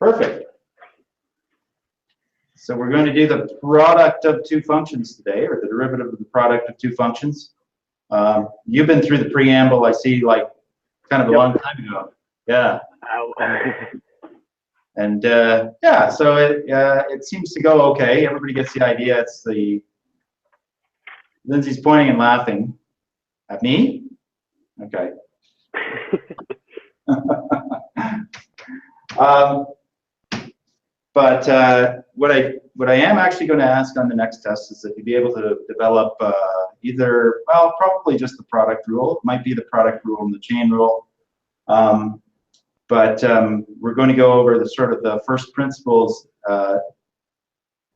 Perfect. So we're going to do the product of two functions today, or the derivative of the product of two functions. You've been through the preamble, I see, like kind of a long time ago. Yeah. And yeah, so it seems to go okay. Everybody gets the idea. It's the Lindsay's pointing and laughing at me. Okay. But what I am actually going to ask on the next test is that you be able to develop either, well, probably just the product rule. It might be the product rule and the chain rule. But we're going to go over the sort of the first principles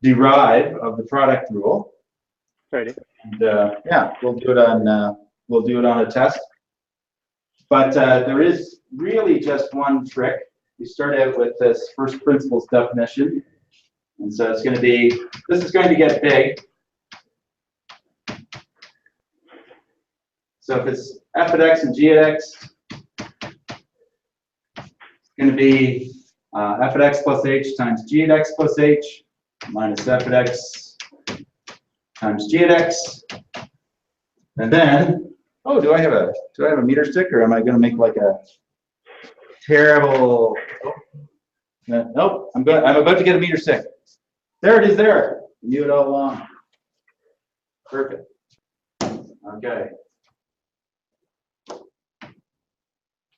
derive of the product rule. Ready. And yeah, we'll do it on a test. But there is really just one trick. We start out with this first principles definition. And so it's going to be, this is going to get big. So if it's f at x and g at x, it's going to be f at x plus h times g at x plus h minus f at x times g at x. And then, oh, do I have a meter stick, or am I going to make like a terrible? Nope. I'm about to get a meter stick. There it is. There. I knew it all along. Perfect. Okay.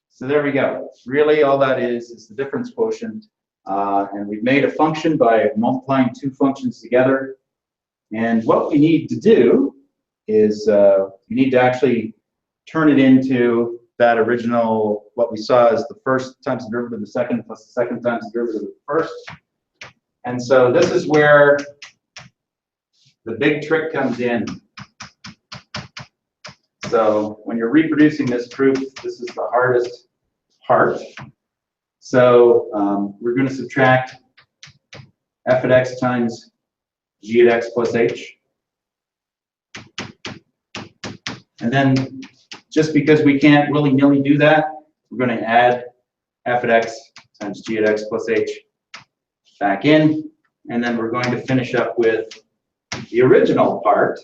So there we go. Really, all that is the difference quotient, and we've made a function by multiplying two functions together. And what we need to do is we need to actually turn it into that original, what we saw as the first times the derivative of the second plus the second times the derivative of the first. And so this is where the big trick comes in. So when you're reproducing this proof, this is the hardest part. So we're going to subtract f at x times g at x plus h. And then just because we can't willy-nilly do that, we're going to add f at x times g at x plus h back in. And then we're going to finish up with the original part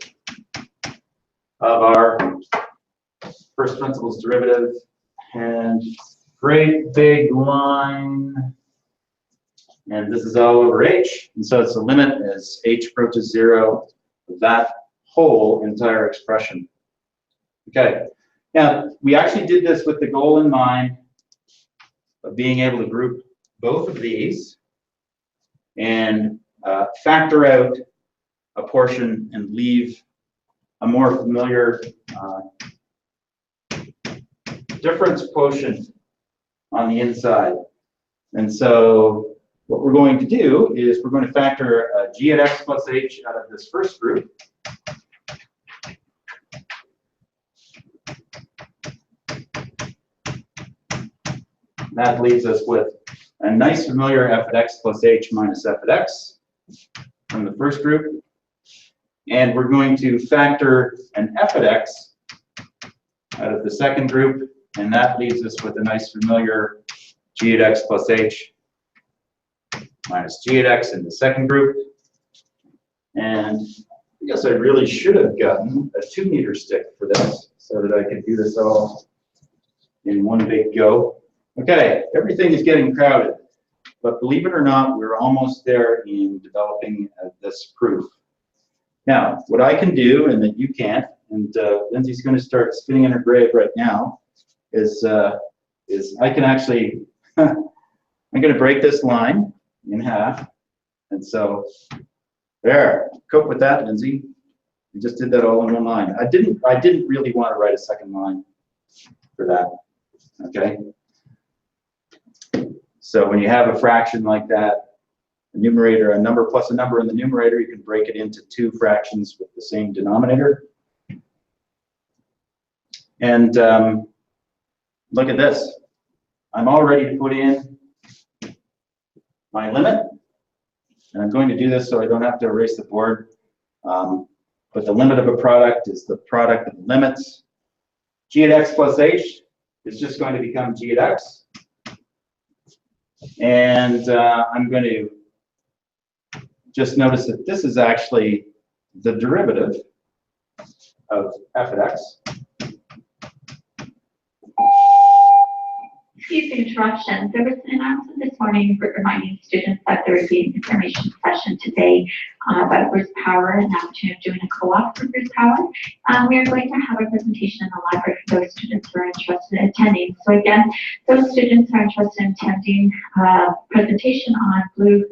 of our first principles derivative. And great big line. And this is all over h. And so it's the limit as h approaches 0 of that whole entire expression. Okay. Now, we actually did this with the goal in mind of being able to group both of these and factor out a portion and leave a more familiar difference quotient on the inside. And so what we're going to do is we're going to factor g at x plus h out of this first group. That leaves us with a nice familiar f at x plus h minus f at x from the first group. And we're going to factor an f at x out of the second group. And that leaves us with a nice familiar g at x plus h minus g at x in the second group. And I guess I really should have gotten a 2-meter stick for this so that I could do this all in one big go. Okay, everything is getting crowded, but believe it or not, we're almost there in developing this proof. Now, what I can do, and that you can't, and Lindsay's going to start spinning in her grave right now, is I can actually, I'm going to break this line in half, and so there. Cope with that, Lindsay. We just did that all in one line. I didn't really want to write a second line for that. Okay. So when you have a fraction like that, a numerator, a number plus a number in the numerator, you can break it into two fractions with the same denominator. And look at this. I'm all ready to put in my limit. And I'm going to do this so I don't have to erase the board. But the limit of a product is the product of the limits. G at x plus h is just going to become g at x. And I'm going to just notice that this is actually the derivative of f of x. Excuse the interruption. There was an announcement this morning reminding students that there would be an information session today about Bruce Power and the opportunity of doing a co-op for Bruce Power. We are going to have a presentation in the library for those students who are interested in attending. So again, those students who are interested in attending a presentation on Bruce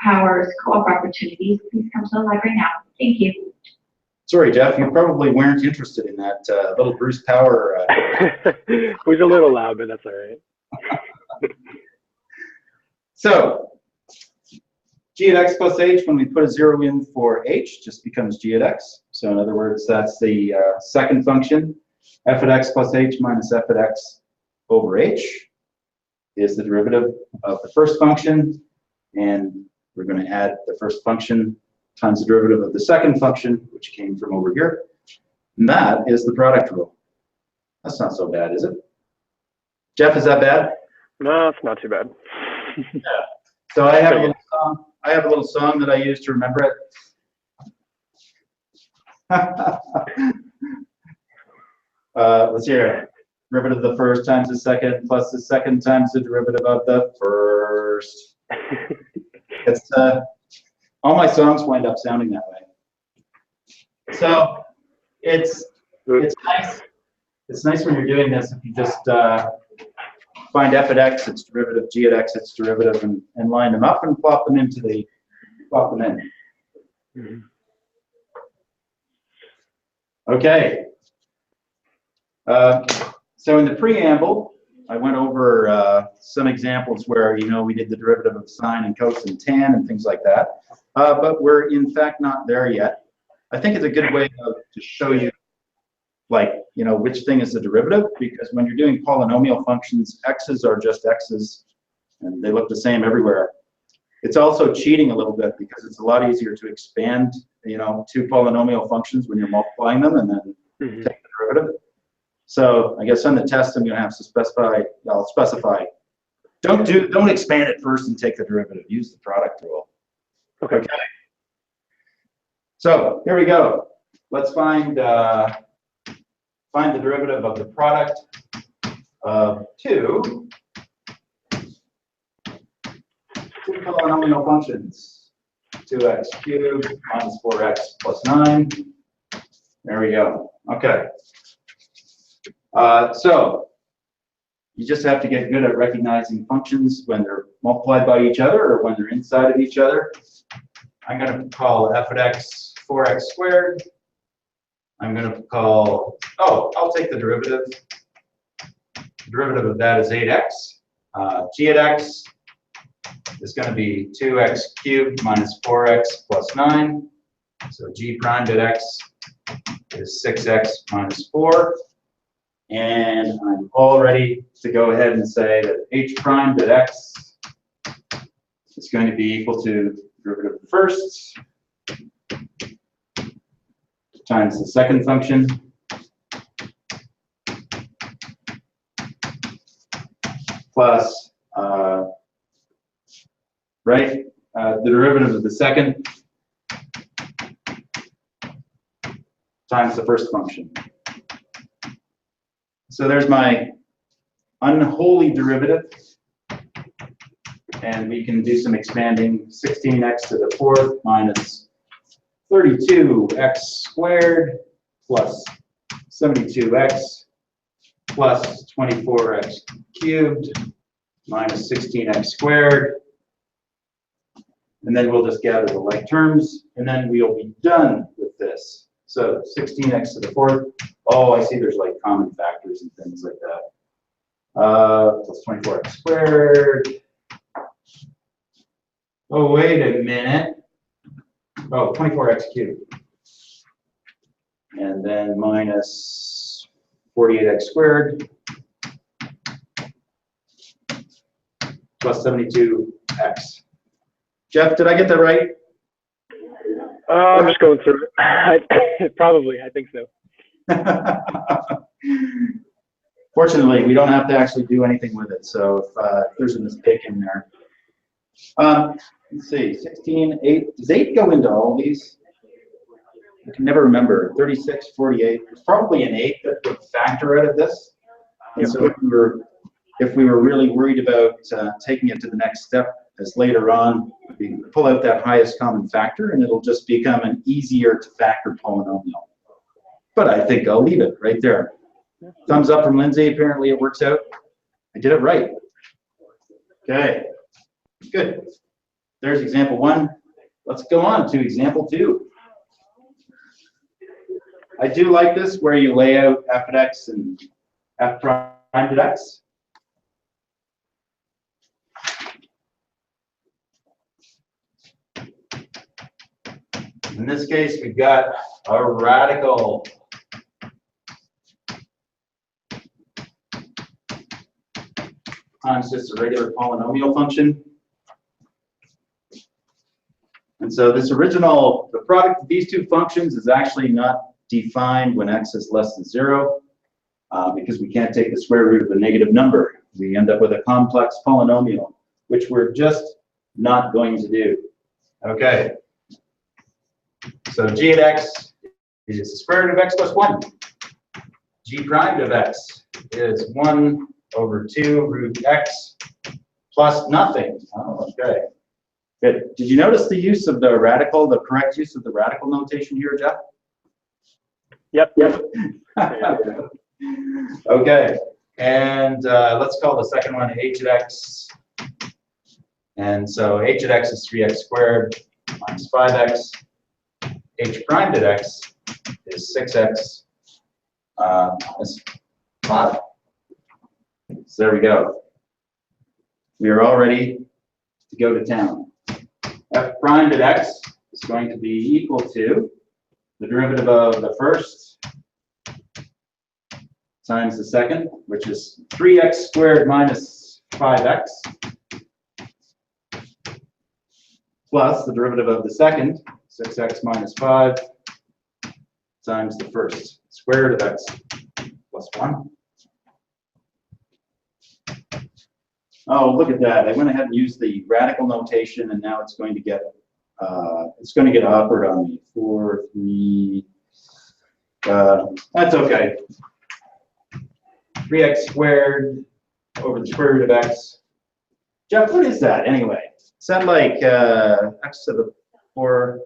Power's co-op opportunities, please come to the library now. Thank you. Sorry, Jeff, you probably weren't interested in that little Bruce Power. It was a little loud, but that's all right. So, g at x plus h, when we put a 0 in for h, just becomes g at x. So in other words, that's the second function. F at x plus h minus f at x over h is the derivative of the first function. And we're going to add the first function times the derivative of the second function, which came from over here. And that is the product rule. That's not so bad, is it? Jeff, is that bad? No, it's not too bad. Yeah. So I have a little song. I have a little song that I use to remember it. Let's hear it. Derivative of the first times the second plus the second times the derivative of the first. It's all my songs wind up sounding that way. So it's nice. It's nice when you're doing this if you just find f at x, its derivative, g at x, its derivative, and line them up and plop them in. Mm-hmm. Okay. So in the preamble, I went over some examples where, we did the derivative of sine and cos and tan and things like that. But we're in fact not there yet. I think it's a good way to show you, which thing is the derivative, because when you're doing polynomial functions, x's are just x's, and they look the same everywhere. It's also cheating a little bit because it's a lot easier to expand, two polynomial functions when you're multiplying them and then take the derivative. So I guess on the test, I'm going to have to specify. I'll specify. Don't expand it first and take the derivative. Use the product rule. Okay. So here we go. Let's find the derivative of the product of two polynomial functions. 2x cubed minus 4x plus 9. There we go. Okay. So you just have to get good at recognizing functions when they're multiplied by each other or when they're inside of each other. I'm going to call f at x 4x squared. I'm going to call, I'll take the derivative. The derivative of that is 8x. G at x is going to be 2x cubed minus 4x plus 9. So g prime at x is 6x minus 4. And I'm all ready to go ahead and say that h prime at x is going to be equal to the derivative of the first times the second function plus, the derivative of the second times the first function. So there's my unholy derivative, and we can do some expanding. 16x to the fourth minus 32x squared plus 72x plus 24x cubed minus 16x squared. And then we'll just gather the like terms, and then we'll be done with this. So 16x to the fourth. Oh, I see there's like common factors and things like that. Plus 24x squared. Oh, wait a minute. Oh, 24x cubed. And then minus 48x squared plus 72x. Jeff, did I get that right? I'm just going through it. Probably, I think so. Fortunately, we don't have to actually do anything with it. So if there's a mistake in there. Let's see, 16, 8. Does 8 go into all these? I can never remember. 36, 48. There's probably an 8 that would factor out of this. And so if we were really worried about taking it to the next step, as later on, we pull out that highest common factor, and it'll just become an easier to factor polynomial. But I think I'll leave it right there. Thumbs up from Lindsay. Apparently it works out. I did it right. Okay, good. There's example 1. Let's go on to example 2. I do like this where you lay out f at x and f prime at x. In this case, we've got a radical. Times just a regular polynomial function. And so this original, the product of these two functions is actually not defined when x is less than 0, because we can't take the square root of a negative number. We end up with a complex polynomial, which we're just not going to do. Okay. So g at x is the square root of x plus 1. G prime of x is 1 over 2 root x plus nothing. Oh, okay. Good. Did you notice the use of the radical, the correct use of the radical notation here, Jeff? Yep. Okay. And let's call the second one h at x. And so h at x is 3x squared minus 5x. H prime at x is 6x minus 5. So there we go. We are all ready to go to town. F prime at x is going to be equal to the derivative of the first times the second, which is 3x squared minus 5x, plus the derivative of the second, 6x minus 5, times the first, square root of x plus 1. Oh, look at that. I went ahead and used the radical notation, and now it's going to get awkward on me. 4, 3, that's okay. 3x squared over the square root of x. Jeff, what is that anyway? Is that like x to the 4?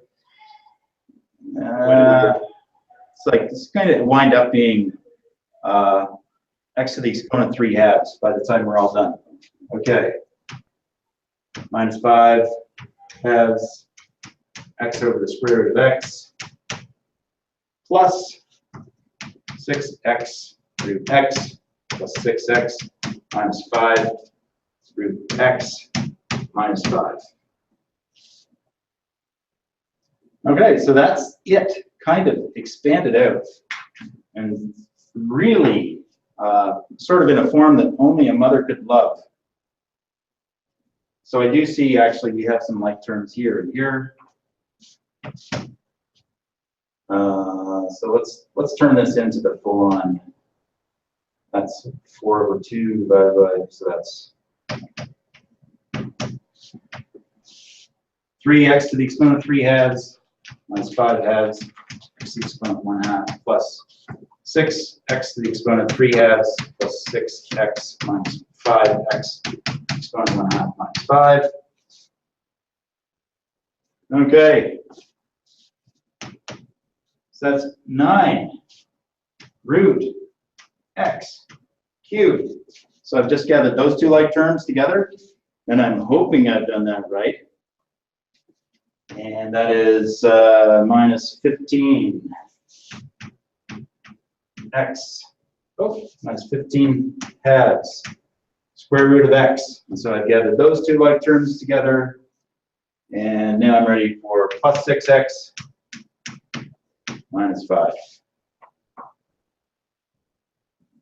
It's going to wind up being x to the exponent 3 halves by the time we're all done. Okay. Minus 5 halves x over the square root of x plus 6x root x plus 6x minus 5 root x minus 5. Okay, so that's it, kind of expanded out and really sort of in a form that only a mother could love. So I do see actually we have some like terms here and here. So let's turn this into the full on. That's 4 over 2 divided by, so that's 3x to the exponent 3 halves minus 5 halves x to the exponent 1 half plus 6x to the exponent 3 halves plus 6x minus 5x exponent 1 half minus 5. Okay. So that's 9 root x cubed. So I've just gathered those two like terms together, and I'm hoping I've done that right. And that is minus 15 x, minus 15 halves, square root of x. And so I've gathered those two like terms together, and now I'm ready for plus 6x minus 5.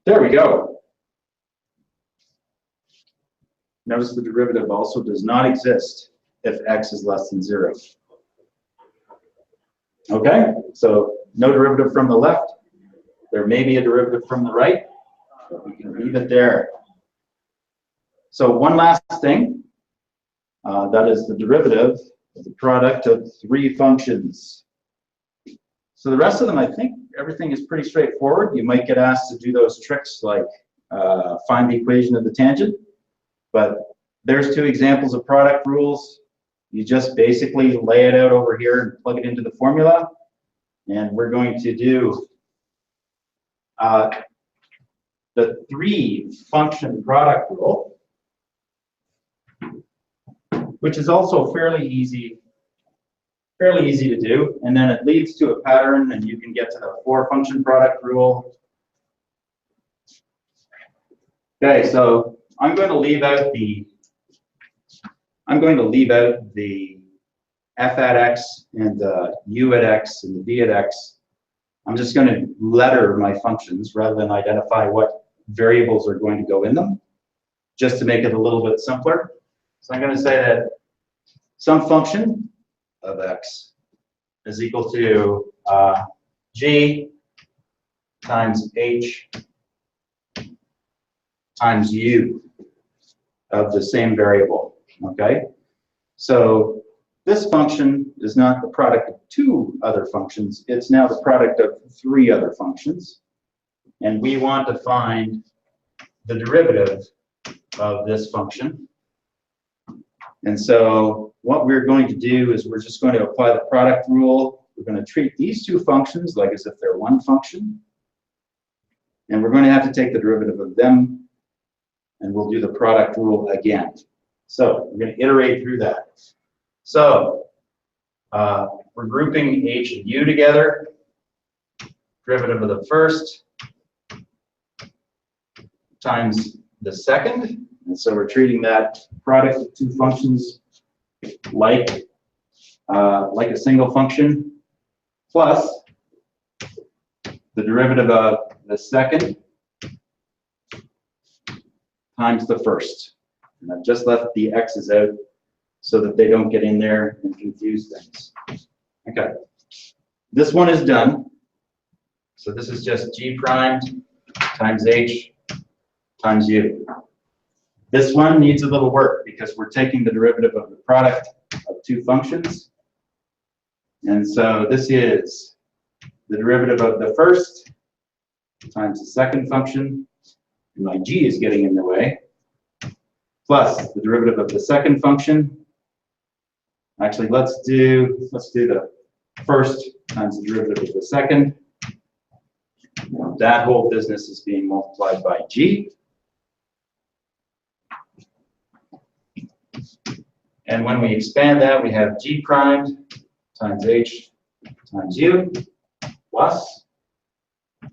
There we go. Notice the derivative also does not exist if x is less than 0. Okay, so no derivative from the left. There may be a derivative from the right. So we can leave it there. So one last thing, that is the derivative of the product of three functions. So the rest of them, I think everything is pretty straightforward. You might get asked to do those tricks like find the equation of the tangent, but there's two examples of product rules. You just basically lay it out over here and plug it into the formula. And we're going to do the three function product rule, which is also fairly easy to do. And then it leads to a pattern, and you can get to the four function product rule. Okay, so I'm going to leave out the f at x and the u at x and the v at x. I'm just going to letter my functions rather than identify what variables are going to go in them, just to make it a little bit simpler. So I'm going to say that some function of x is equal to g times h times u of the same variable, okay? So this function is not the product of two other functions, it's now the product of three other functions. And we want to find the derivative of this function. And so what we're going to do is we're just going to apply the product rule. We're going to treat these two functions like as if they're one function. And we're going to have to take the derivative of them, and we'll do the product rule again. So we're going to iterate through that. So we're grouping h and u together. Derivative of the first times the second. And so we're treating that product of two functions like a single function, plus the derivative of the second times the first. And I've just left the x's out so that they don't get in there and confuse things. Okay, this one is done. So this is just g primed times h times u. This one needs a little work because we're taking the derivative of the product of two functions. And so this is the derivative of the first times the second function. And my g is getting in the way. Plus the derivative of the second function. Actually, let's do the first times the derivative of the second. That whole business is being multiplied by g. And when we expand that, we have g primed times h times u plus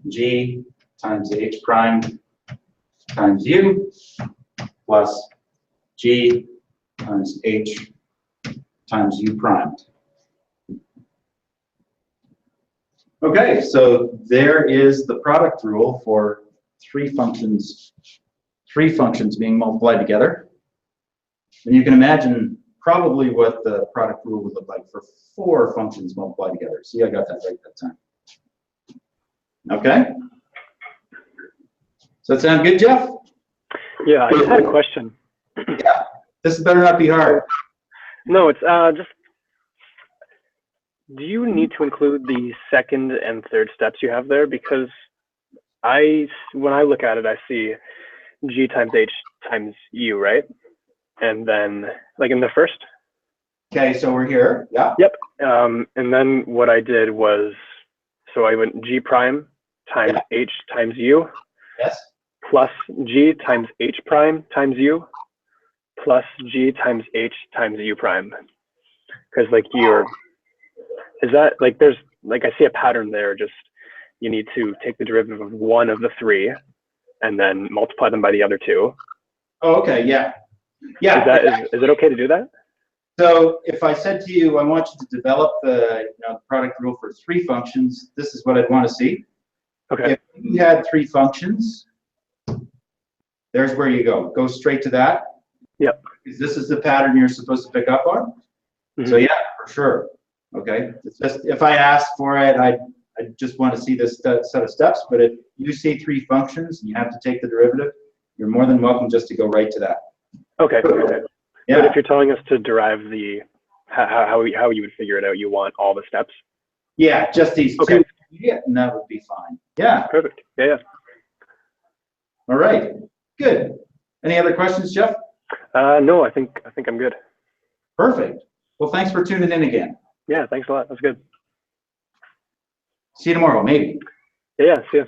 g times h primed times u plus g times h times u primed. Okay, so there is the product rule for three functions being multiplied together. And you can imagine probably what the product rule would look like for four functions multiplied together. See, I got that right that time. Okay? Does that sound good, Jeff? Yeah, I just had a question. Yeah, this better not be hard. No, it's just, do you need to include the second and third steps you have there? Because when I look at it, I see g times h times u, right? And then, like in the first. Okay, so we're here, yeah. Yep. And then what I did was, so I went g prime times h times u. Yes. Plus g times h prime times u plus g times h times u prime. Because like is that like there's like I see a pattern there, just you need to take the derivative of one of the three and then multiply them by the other two. Oh, okay, yeah. Yeah. Is it okay to do that? So if I said to you, I want you to develop the product rule for three functions, this is what I'd want to see. Okay. If you had three functions, there's where you go. Go straight to that. Yep. Because this is the pattern you're supposed to pick up on. Mm-hmm. So yeah, for sure. Okay. It's just if I asked for it, I just want to see this set of steps, but if you see three functions and you have to take the derivative, you're more than welcome just to go right to that. Okay. Okay. Yeah. But if you're telling us to derive the how you would figure it out, you want all the steps. Yeah, just these Okay. two. Yeah, and that would be fine. Yeah. Perfect. Yeah. Yeah. All right. Good. Any other questions, Jeff? No, I think I'm good. Perfect. Well, thanks for tuning in again. Yeah. Thanks a lot. That's good. See you tomorrow, maybe. Yeah. See you.